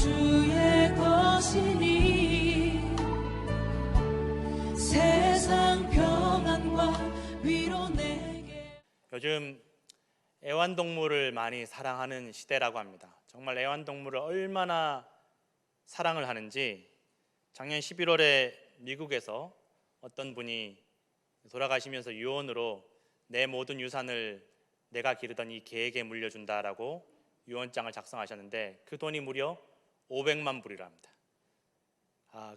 주의 것이니 세상 평안과 위로 내게. 요즘 애완동물을 많이 사랑하는 시대라고 합니다. 정말 애완동물을 얼마나 사랑을 하는지 작년 11월에 미국에서 어떤 분이 돌아가시면서 유언으로 내 모든 유산을 내가 기르던 이 개에게 물려준다라고 유언장을 작성하셨는데 그 돈이 무려 500만 불이랍니다.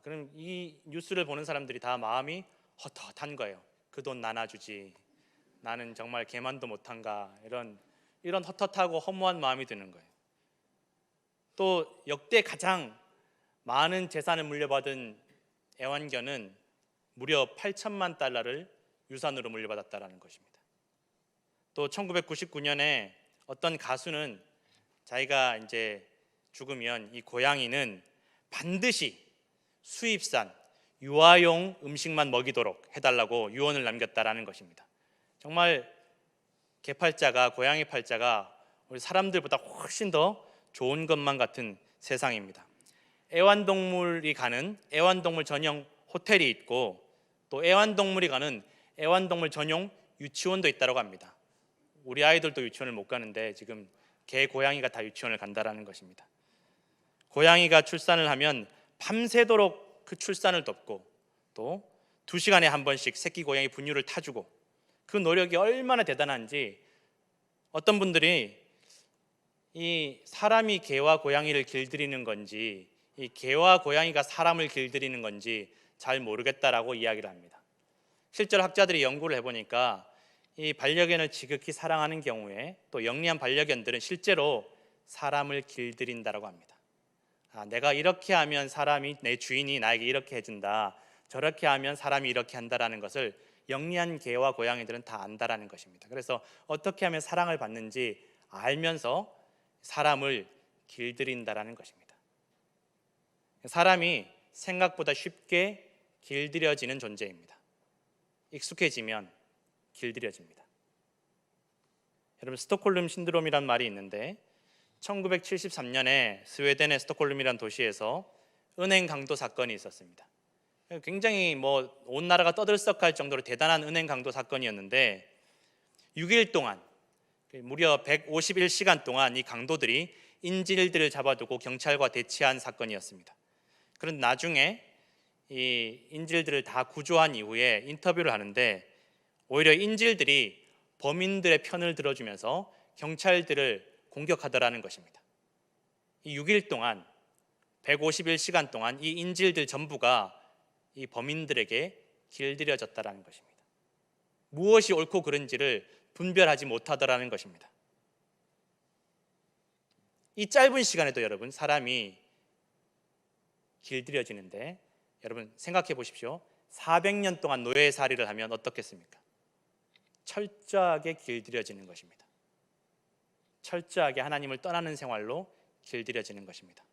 그럼 이 뉴스를 보는 사람들이 다 마음이 헛헛한 거예요. 그 돈 나눠주지, 나는 정말 개만도 못한가, 이런 헛헛하고 허무한 마음이 드는 거예요. 또 역대 가장 많은 재산을 물려받은 애완견은 무려 8천만 달러를 유산으로 물려받았다는 것입니다. 또 1999년에 어떤 가수는 자기가 이제 죽으면 이 고양이는 반드시 수입산 유아용 음식만 먹이도록 해달라고 유언을 남겼다라는 것입니다. 정말 개팔자가, 고양이 팔자가 우리 사람들보다 훨씬 더 좋은 것만 같은 세상입니다. 애완동물이 가는 애완동물 전용 호텔이 있고 또 애완동물이 가는 애완동물 전용 유치원도 있다고 합니다. 우리 아이들도 유치원을 못 가는데 지금 개, 고양이가 다 유치원을 간다라는 것입니다. 고양이가 출산을 하면 밤새도록 그 출산을 돕고 또 2시간에 한 번씩 새끼 고양이 분유를 타주고 그 노력이 얼마나 대단한지 어떤 분들이 이 사람이 개와 고양이를 길들이는 건지 이 개와 고양이가 사람을 길들이는 건지 잘 모르겠다라고 이야기를 합니다. 실제로 학자들이 연구를 해보니까 이 반려견을 지극히 사랑하는 경우에 또 영리한 반려견들은 실제로 사람을 길들인다라고 합니다. 내가 이렇게 하면 사람이, 내 주인이 나에게 이렇게 해준다, 저렇게 하면 사람이 이렇게 한다라는 것을 영리한 개와 고양이들은 다 안다라는 것입니다. 그래서 어떻게 하면 사랑을 받는지 알면서 사람을 길들인다라는 것입니다. 사람이 생각보다 쉽게 길들여지는 존재입니다. 익숙해지면 길들여집니다. 여러분, 스톡홀름 신드롬이란 말이 있는데 1973년에 스웨덴의 스톡홀름이란 도시에서 은행 강도 사건이 있었습니다. 굉장히 온 나라가 떠들썩할 정도로 대단한 은행 강도 사건이었는데 6일 동안 무려 151시간 동안 이 강도들이 인질들을 잡아두고 경찰과 대치한 사건이었습니다. 그런데 나중에 이 인질들을 다 구조한 이후에 인터뷰를 하는데 오히려 인질들이 범인들의 편을 들어주면서 경찰들을 공격하더라는 것입니다. 이 6일 동안 151시간 동안 이 인질들 전부가 이 범인들에게 길들여졌다라는 것입니다. 무엇이 옳고 그른지를 분별하지 못하더라는 것입니다. 이 짧은 시간에도 여러분 사람이 길들여지는데 여러분 생각해 보십시오. 400년 동안 노예살이를 하면 어떻겠습니까? 철저하게 길들여지는 것입니다. 철저하게 하나님을 떠나는 생활로 길들여지는 것입니다.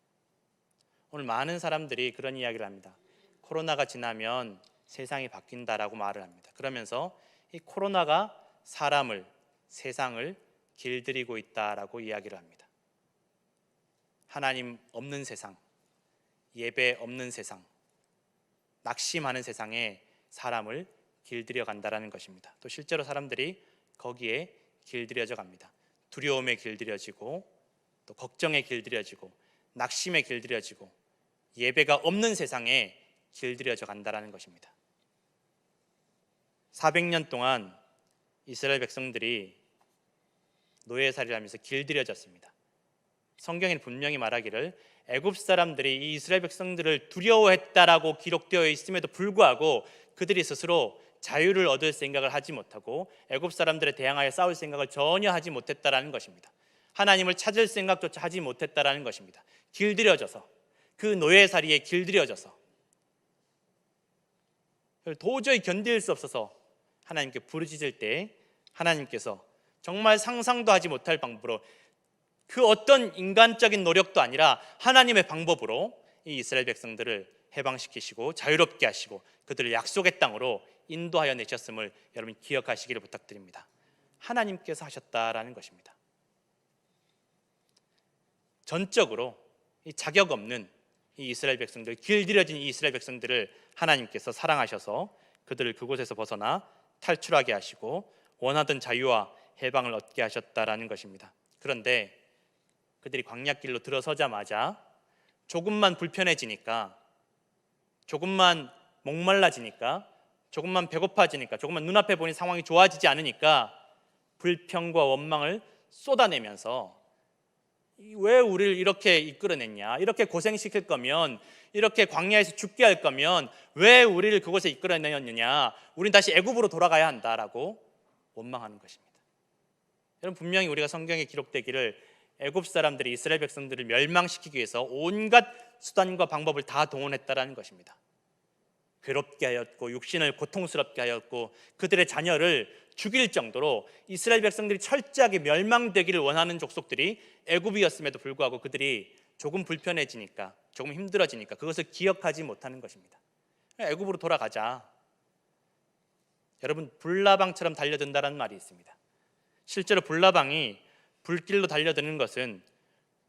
오늘 많은 사람들이 그런 이야기를 합니다. 코로나가 지나면 세상이 바뀐다라고 말을 합니다. 그러면서 이 코로나가 사람을, 세상을 길들이고 있다라고 이야기를 합니다. 하나님 없는 세상, 예배 없는 세상, 낙심하는 세상에 사람을 길들여 간다라는 것입니다. 또 실제로 사람들이 거기에 길들여져 갑니다. 두려움에 길들여지고 또 걱정에 길들여지고 낙심에 길들여지고 예배가 없는 세상에 길들여져 간다라는 것입니다. 400년 동안 이스라엘 백성들이 노예살이를 하면서 길들여졌습니다. 성경에 분명히 말하기를 애굽 사람들이 이 이스라엘 백성들을 두려워했다라고 기록되어 있음에도 불구하고 그들이 스스로 자유를 얻을 생각을 하지 못하고 애굽 사람들에 대항하여 싸울 생각을 전혀 하지 못했다라는 것입니다. 하나님을 찾을 생각조차 하지 못했다라는 것입니다. 길들여져서, 그 노예살이에 길들여져서 도저히 견딜 수 없어서 하나님께 부르짖을 때 하나님께서 정말 상상도 하지 못할 방법으로 그 어떤 인간적인 노력도 아니라 하나님의 방법으로 이 이스라엘 백성들을 해방시키시고 자유롭게 하시고 그들을 약속의 땅으로 인도하여 내셨음을 여러분 기억하시기를 부탁드립니다. 하나님께서 하셨다라는 것입니다. 전적으로 이 자격 없는 이 이스라엘 백성들, 길들여진 이 이스라엘 백성들을 하나님께서 사랑하셔서 그들을 그곳에서 벗어나 탈출하게 하시고 원하던 자유와 해방을 얻게 하셨다라는 것입니다. 그런데 그들이 광야길로 들어서자마자 조금만 불편해지니까, 조금만 목말라지니까, 조금만 배고파지니까, 조금만 눈앞에 보니 상황이 좋아지지 않으니까 불평과 원망을 쏟아내면서 왜 우리를 이렇게 이끌어냈냐, 이렇게 고생시킬 거면, 이렇게 광야에서 죽게 할 거면 왜 우리를 그곳에 이끌어내었느냐, 우린 다시 애굽으로 돌아가야 한다라고 원망하는 것입니다. 여러분, 분명히 우리가 성경에 기록되기를 애굽 사람들이 이스라엘 백성들을 멸망시키기 위해서 온갖 수단과 방법을 다 동원했다라는 것입니다. 괴롭게 하였고 육신을 고통스럽게 하였고 그들의 자녀를 죽일 정도로 이스라엘 백성들이 철저하게 멸망되기를 원하는 족속들이 애굽이었음에도 불구하고 그들이 조금 불편해지니까, 조금 힘들어지니까 그것을 기억하지 못하는 것입니다. 애굽으로 돌아가자. 여러분, 불나방처럼 달려든다는 말이 있습니다. 실제로 불나방이 불길로 달려드는 것은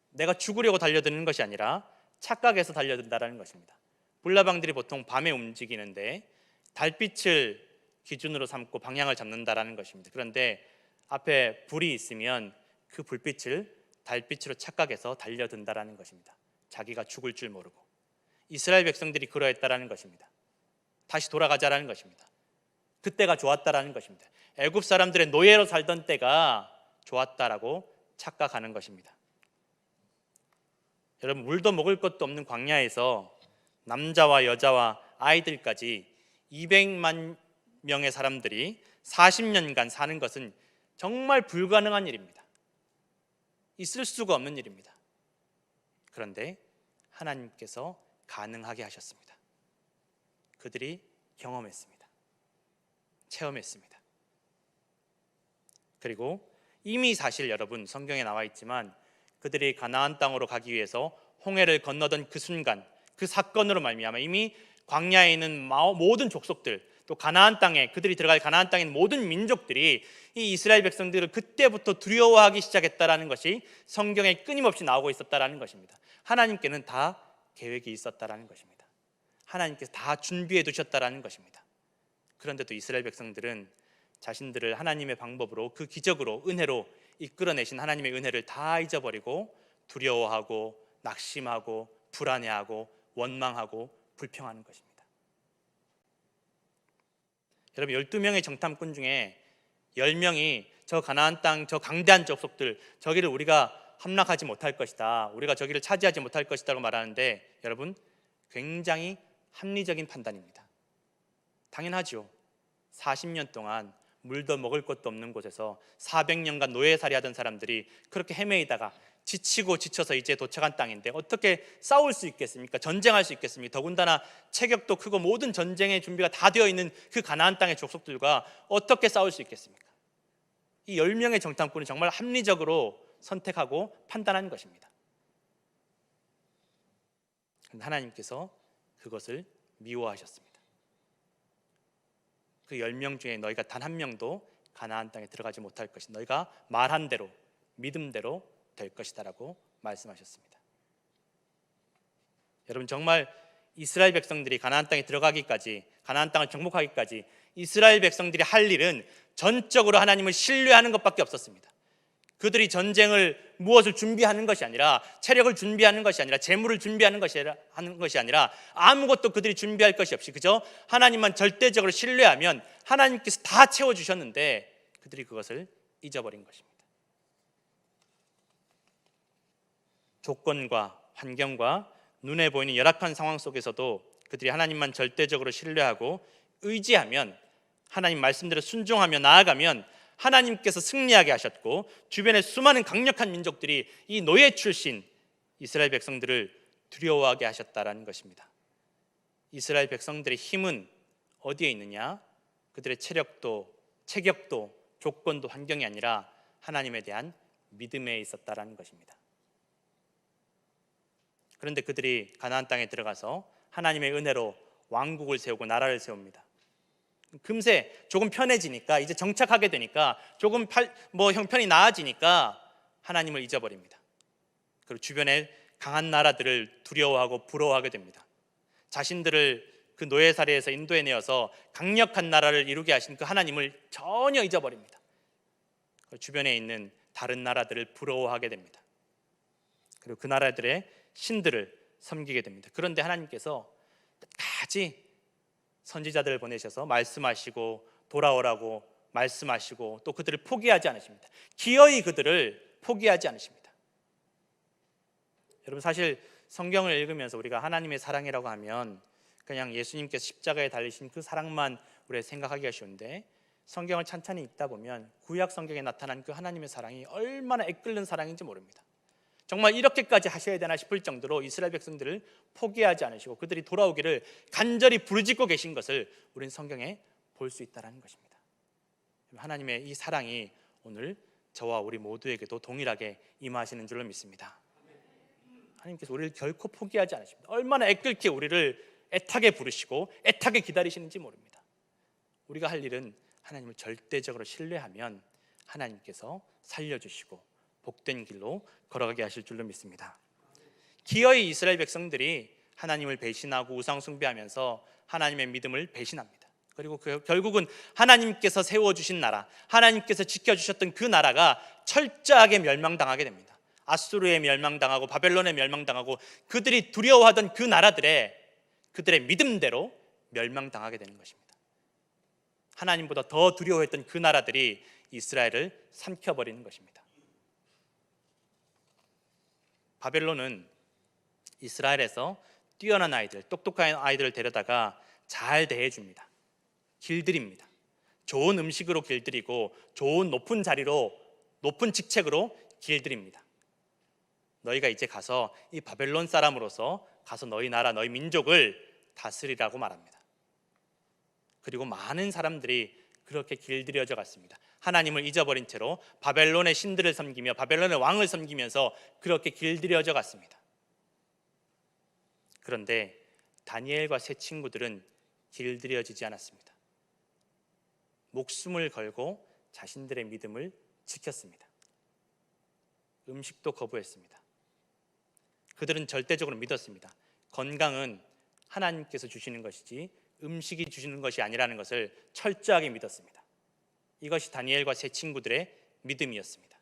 내가 죽으려고 달려드는 것이 아니라 착각해서 달려든다는 것입니다. 불나방들이 보통 밤에 움직이는데 달빛을 기준으로 삼고 방향을 잡는다는 것입니다. 그런데 앞에 불이 있으면 그 불빛을 달빛으로 착각해서 달려든다는 것입니다. 자기가 죽을 줄 모르고. 이스라엘 백성들이 그러했다는 것입니다. 다시 돌아가자라는 것입니다. 그때가 좋았다라는 것입니다. 애굽 사람들의 노예로 살던 때가 좋았다라고 착각하는 것입니다. 여러분, 물도 먹을 것도 없는 광야에서 남자와 여자와 아이들까지 200만 명의 사람들이 40년간 사는 것은 정말 불가능한 일입니다. 있을 수가 없는 일입니다. 그런데 하나님께서 가능하게 하셨습니다. 그들이 경험했습니다. 체험했습니다. 그리고 이미 사실 여러분 성경에 나와 있지만 그들이 가나안 땅으로 가기 위해서 홍해를 건너던 그 순간, 그 사건으로 말미암아 이미 광야에 있는 모든 족속들, 또 가나안 땅에, 그들이 들어갈 가나안 땅에 있는 모든 민족들이 이 이스라엘 백성들을 그때부터 두려워하기 시작했다라는 것이 성경에 끊임없이 나오고 있었다라는 것입니다. 하나님께는 다 계획이 있었다라는 것입니다. 하나님께서 다 준비해 두셨다라는 것입니다. 그런데도 이스라엘 백성들은 자신들을 하나님의 방법으로, 그 기적으로, 은혜로 이끌어내신 하나님의 은혜를 다 잊어버리고 두려워하고 낙심하고 불안해하고 원망하고 불평하는 것입니다. 여러분, 12명의 정탐꾼 중에 10명이 저 가나안 땅, 저 강대한 족속들, 저기를 우리가 함락하지 못할 것이다, 우리가 저기를 차지하지 못할 것이다라고 말하는데, 여러분, 굉장히 합리적인 판단입니다. 당연하죠. 40년 동안 물도 먹을 것도 없는 곳에서 400년간 노예살이 하던 사람들이 그렇게 헤매이다가 지치고 지쳐서 이제 도착한 땅인데 어떻게 싸울 수 있겠습니까? 전쟁할 수 있겠습니까? 더군다나 체격도 크고 모든 전쟁의 준비가 다 되어 있는 그 가나안 땅의 족속들과 어떻게 싸울 수 있겠습니까? 이 10명의 정탐꾼이 정말 합리적으로 선택하고 판단한 것입니다. 그런데 하나님께서 그것을 미워하셨습니다. 그 10명 중에 너희가 단 한 명도 가나안 땅에 들어가지 못할 것이, 너희가 말한 대로, 믿음대로 될 것이다 라고 말씀하셨습니다. 여러분, 정말 이스라엘 백성들이 가나안 땅에 들어가기까지, 가나안 땅을 정복하기까지 이스라엘 백성들이 할 일은 전적으로 하나님을 신뢰하는 것밖에 없었습니다. 그들이 전쟁을 무엇을 준비하는 것이 아니라, 체력을 준비하는 것이 아니라, 재물을 준비하는 것이 아니라 아무것도 그들이 준비할 것이 없이 그저 하나님만 절대적으로 신뢰하면 하나님께서 다 채워주셨는데 그들이 그것을 잊어버린 것입니다. 조건과 환경과 눈에 보이는 열악한 상황 속에서도 그들이 하나님만 절대적으로 신뢰하고 의지하면, 하나님 말씀대로 순종하며 나아가면 하나님께서 승리하게 하셨고, 주변의 수많은 강력한 민족들이 이 노예 출신 이스라엘 백성들을 두려워하게 하셨다라는 것입니다. 이스라엘 백성들의 힘은 어디에 있느냐? 그들의 체력도, 체격도, 조건도, 환경이 아니라 하나님에 대한 믿음에 있었다라는 것입니다. 그런데 그들이 가나안 땅에 들어가서 하나님의 은혜로 왕국을 세우고 나라를 세웁니다. 금세 조금 편해지니까, 이제 정착하게 되니까, 조금 형편이 나아지니까 하나님을 잊어버립니다. 그리고 주변에 강한 나라들을 두려워하고 부러워하게 됩니다. 자신들을 그 노예살이에서 인도해내어서 강력한 나라를 이루게 하신 그 하나님을 전혀 잊어버립니다. 주변에 있는 다른 나라들을 부러워하게 됩니다. 그리고 그 나라들의 신들을 섬기게 됩니다. 그런데 하나님께서 끝까지 선지자들을 보내셔서 말씀하시고 돌아오라고 말씀하시고 또 그들을 포기하지 않으십니다. 기어이 그들을 포기하지 않으십니다. 여러분, 사실 성경을 읽으면서 우리가 하나님의 사랑이라고 하면 그냥 예수님께서 십자가에 달리신 그 사랑만 우리가 생각하기가 쉬운데, 성경을 찬찬히 읽다 보면 구약 성경에 나타난 그 하나님의 사랑이 얼마나 애끓는 사랑인지 모릅니다. 정말 이렇게까지 하셔야 되나 싶을 정도로 이스라엘 백성들을 포기하지 않으시고 그들이 돌아오기를 간절히 부르짖고 계신 것을 우리는 성경에 볼 수 있다는 것입니다. 하나님의 이 사랑이 오늘 저와 우리 모두에게도 동일하게 임하시는 줄로 믿습니다. 하나님께서 우리를 결코 포기하지 않으십니다. 얼마나 애끓게 우리를 애타게 부르시고 애타게 기다리시는지 모릅니다. 우리가 할 일은 하나님을 절대적으로 신뢰하면 하나님께서 살려주시고 복된 길로 걸어가게 하실 줄로 믿습니다. 기어이 이스라엘 백성들이 하나님을 배신하고 우상 숭배하면서 하나님의 믿음을 배신합니다. 그리고 결국은 하나님께서 세워주신 나라, 하나님께서 지켜주셨던 그 나라가 철저하게 멸망당하게 됩니다. 아수르에 멸망당하고 바벨론에 멸망당하고 그들이 두려워하던 그 나라들의 그들의 믿음대로 멸망당하게 되는 것입니다. 하나님보다 더 두려워했던 그 나라들이 이스라엘을 삼켜버리는 것입니다. 바벨론은 이스라엘에서 뛰어난 아이들, 똑똑한 아이들을 데려다가 잘 대해줍니다. 길들입니다. 좋은 음식으로 길들이고 좋은 높은 자리로, 높은 직책으로 길들입니다. 너희가 이제 가서 이 바벨론 사람으로서 가서 너희 나라, 너희 민족을 다스리라고 말합니다. 그리고 많은 사람들이 그렇게 길들여져 갔습니다. 하나님을 잊어버린 채로 바벨론의 신들을 섬기며 바벨론의 왕을 섬기면서 그렇게 길들여져 갔습니다. 그런데 다니엘과 세 친구들은 길들여지지 않았습니다. 목숨을 걸고 자신들의 믿음을 지켰습니다. 음식도 거부했습니다. 그들은 절대적으로 믿었습니다. 건강은 하나님께서 주시는 것이지 음식이 주시는 것이 아니라는 것을 철저하게 믿었습니다. 이것이 다니엘과 세 친구들의 믿음이었습니다.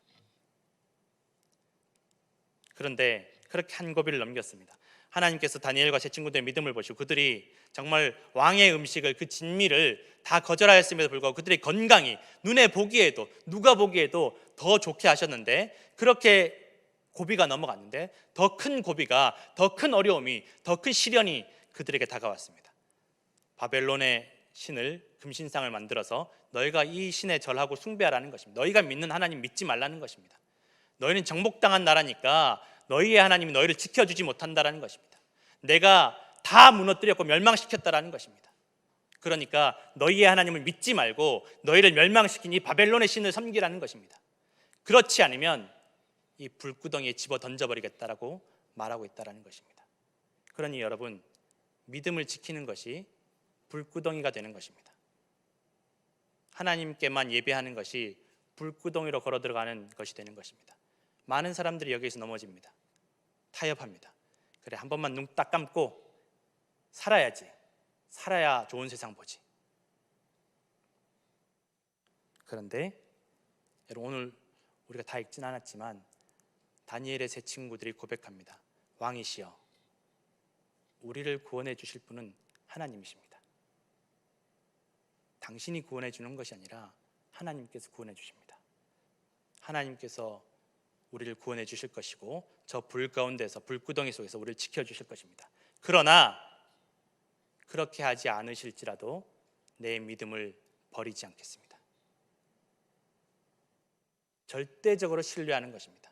그런데 그렇게 한 고비를 넘겼습니다. 하나님께서 다니엘과 세 친구들의 믿음을 보시고 그들이 정말 왕의 음식을, 그 진미를 다 거절하였음에도 불구하고 그들의 건강이 눈에 보기에도, 누가 보기에도 더 좋게 하셨는데, 그렇게 고비가 넘어갔는데 더 큰 고비가, 더 큰 어려움이, 더 큰 시련이 그들에게 다가왔습니다. 바벨론의 신을, 금신상을 만들어서 너희가 이 신에 절하고 숭배하라는 것입니다. 너희가 믿는 하나님 믿지 말라는 것입니다. 너희는 정복당한 나라니까 너희의 하나님이 너희를 지켜주지 못한다라는 것입니다. 내가 다 무너뜨렸고 멸망시켰다라는 것입니다. 그러니까 너희의 하나님을 믿지 말고 너희를 멸망시킨 이 바벨론의 신을 섬기라는 것입니다. 그렇지 않으면 이 불구덩이에 집어 던져버리겠다라고 말하고 있다라는 것입니다. 그러니 여러분, 믿음을 지키는 것이 불구덩이가 되는 것입니다. 하나님께만 예배하는 것이 불구덩이로 걸어 들어가는 것이 되는 것입니다. 많은 사람들이 여기에서 넘어집니다. 타협합니다. 그래, 한 번만 눈 딱 감고 살아야지. 살아야 좋은 세상 보지. 그런데 여러분, 오늘 우리가 다 읽진 않았지만 다니엘의 세 친구들이 고백합니다. 왕이시여, 우리를 구원해 주실 분은 하나님이십니다. 당신이 구원해 주는 것이 아니라 하나님께서 구원해 주십니다. 하나님께서 우리를 구원해 주실 것이고 저 불 가운데서, 불구덩이 속에서 우리를 지켜주실 것입니다. 그러나 그렇게 하지 않으실지라도 내 믿음을 버리지 않겠습니다. 절대적으로 신뢰하는 것입니다.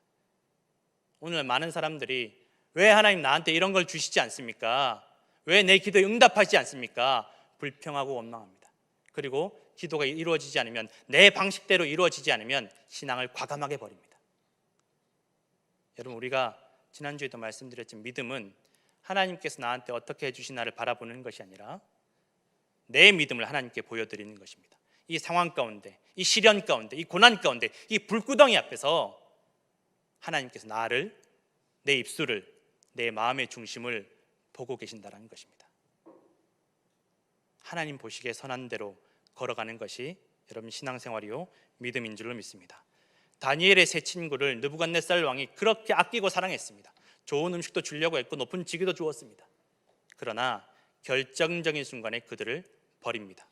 오늘 많은 사람들이 왜 하나님 나한테 이런 걸 주시지 않습니까? 왜 내 기도에 응답하지 않습니까? 불평하고 원망합니다. 그리고 기도가 이루어지지 않으면, 내 방식대로 이루어지지 않으면 신앙을 과감하게 버립니다. 여러분, 우리가 지난주에도 말씀드렸지만 믿음은 하나님께서 나한테 어떻게 해주시나를 바라보는 것이 아니라 내 믿음을 하나님께 보여드리는 것입니다. 이 상황 가운데, 이 시련 가운데, 이 고난 가운데, 이 불구덩이 앞에서 하나님께서 나를, 내 입술을, 내 마음의 중심을 보고 계신다는 것입니다. 하나님 보시기에 선한 대로 걸어가는 것이 여러분 신앙생활이요 믿음인 줄로 믿습니다. 다니엘의 세 친구를 느부갓네살 왕이 그렇게 아끼고 사랑했습니다. 좋은 음식도 주려고 했고 높은 직위도 주었습니다. 그러나 결정적인 순간에 그들을 버립니다.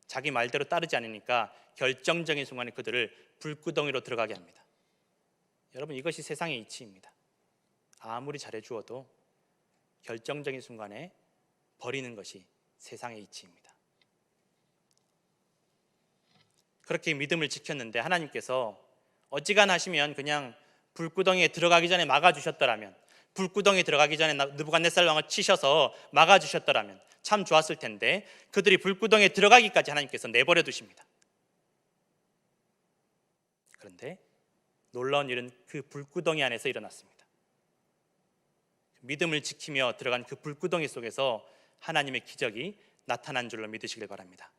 자기 말대로 따르지 않으니까 결정적인 순간에 그들을 불구덩이로 들어가게 합니다. 여러분, 이것이 세상의 이치입니다. 아무리 잘해주어도 결정적인 순간에 버리는 것이 세상의 이치입니다. 그렇게 믿음을 지켰는데 하나님께서 어지간하시면 그냥 불구덩이에 들어가기 전에 막아주셨더라면, 불구덩이에 들어가기 전에 느부갓네살 왕을 치셔서 막아주셨더라면 참 좋았을 텐데 그들이 불구덩이에 들어가기까지 하나님께서 내버려 두십니다. 그런데 놀라운 일은 그 불구덩이 안에서 일어났습니다. 믿음을 지키며 들어간 그 불구덩이 속에서 하나님의 기적이 나타난 줄로 믿으시길 바랍니다.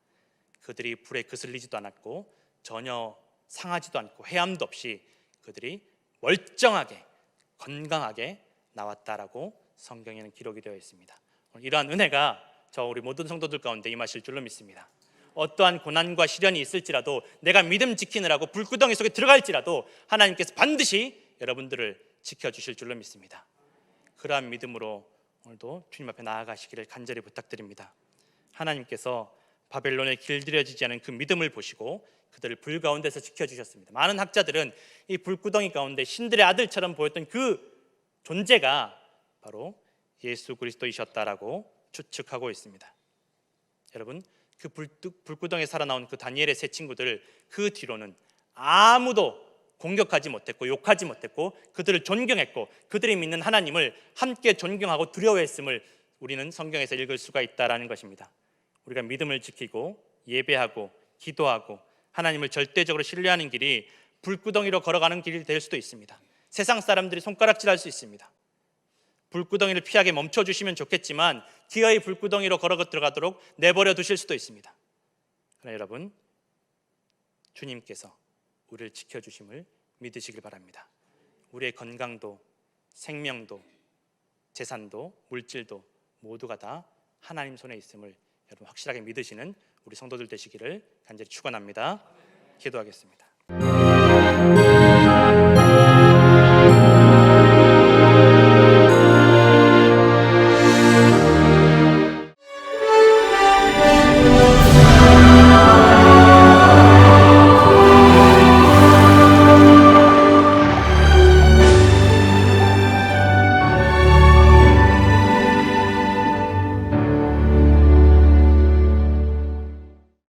그들이 불에 그슬리지도 않았고 전혀 상하지도 않고 해함도 없이 그들이 멀쩡하게 건강하게 나왔다라고 성경에는 기록이 되어 있습니다. 이러한 은혜가 우리 모든 성도들 가운데 임하실 줄로 믿습니다. 어떠한 고난과 시련이 있을지라도 내가 믿음 지키느라고 불구덩이 속에 들어갈지라도 하나님께서 반드시 여러분들을 지켜주실 줄로 믿습니다. 그러한 믿음으로 오늘도 주님 앞에 나아가시기를 간절히 부탁드립니다. 하나님께서 바벨론에 길들여지지 않은 그 믿음을 보시고 그들을 불 가운데서 지켜주셨습니다. 많은 학자들은 이 불구덩이 가운데 신들의 아들처럼 보였던 그 존재가 바로 예수 그리스도이셨다라고 추측하고 있습니다. 여러분, 그 불구덩이에 살아나온 그 다니엘의 세 친구들, 그 뒤로는 아무도 공격하지 못했고 욕하지 못했고 그들을 존경했고 그들이 믿는 하나님을 함께 존경하고 두려워했음을 우리는 성경에서 읽을 수가 있다라는 것입니다. 우리가 믿음을 지키고 예배하고 기도하고 하나님을 절대적으로 신뢰하는 길이 불구덩이로 걸어가는 길이 될 수도 있습니다. 세상 사람들이 손가락질할 수 있습니다. 불구덩이를 피하게 멈춰주시면 좋겠지만 기어이 불구덩이로 걸어 들어가도록 내버려 두실 수도 있습니다. 그러나 여러분, 주님께서 우리를 지켜주심을 믿으시길 바랍니다. 우리의 건강도 생명도 재산도 물질도 모두가 다 하나님 손에 있음을 여러분 확실하게 믿으시는 우리 성도들 되시기를 간절히 축원합니다. 기도하겠습니다.